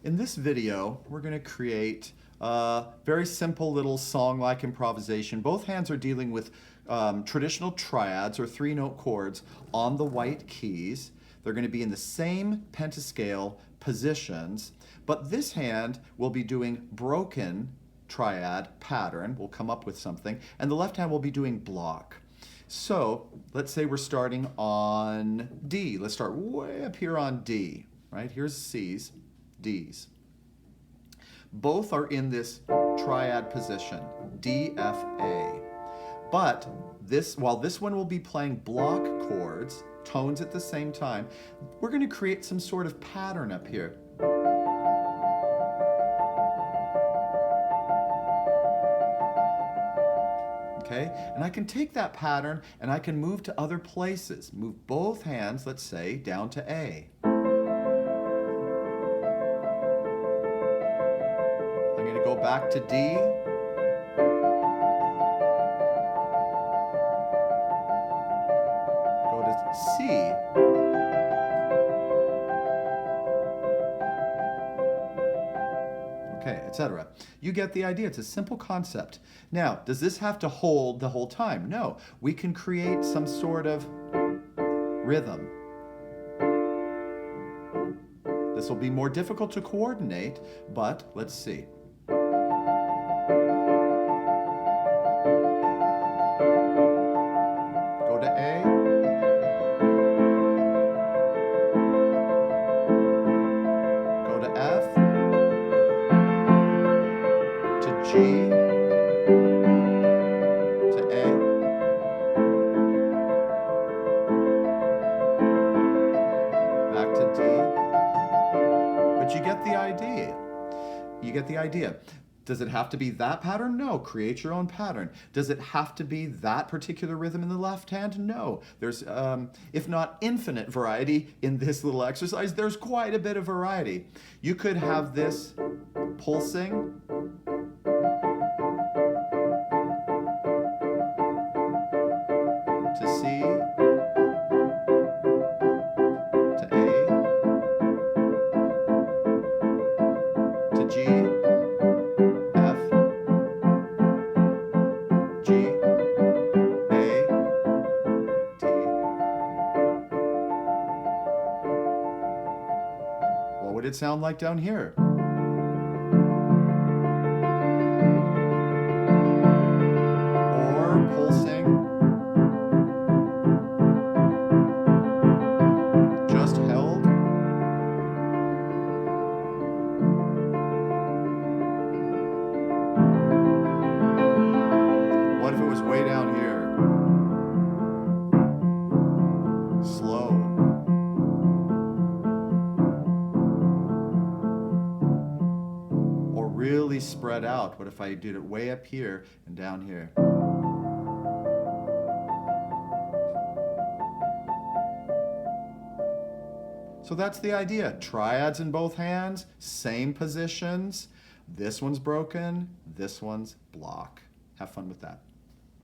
In this video, we're going to create a very simple little song-like improvisation. Both hands are dealing with traditional triads or three-note chords on the white keys. They're going to be in the same pentascale positions, but this hand will be doing broken triad pattern. We'll come up with something, and the left hand will be doing block. So let's say we're starting on D. Let's start way up here on D, right? Here's C's, D's. Both are in this triad position, D, F, A. But while this one will be playing block chords, tones at the same time, we're going to create some sort of pattern up here. Okay? And I can take that pattern and I can move to other places. Move both hands, let's say, down to A. I'm going to go back to D. Go to C. Okay, etc. You get the idea. It's a simple concept. Now, does this have to hold the whole time? No. We can create some sort of rhythm. This will be more difficult to coordinate, but let's see. Go to A. Go to F. G to A, back to D, but you get the idea. You get the idea. Does it have to be that pattern? No. Create your own pattern. Does it have to be that particular rhythm in the left hand? No. There's, if not infinite variety in this little exercise, there's quite a bit of variety. You could have this pulsing, to C, to A, to G, F, G, A, D. What would it sound like down here? Or pulsing. What if it was way down here? Slow. Or really spread out. What if I did it way up here and down here? So that's the idea. Triads in both hands, same positions. This one's broken, this one's block. Have fun with that.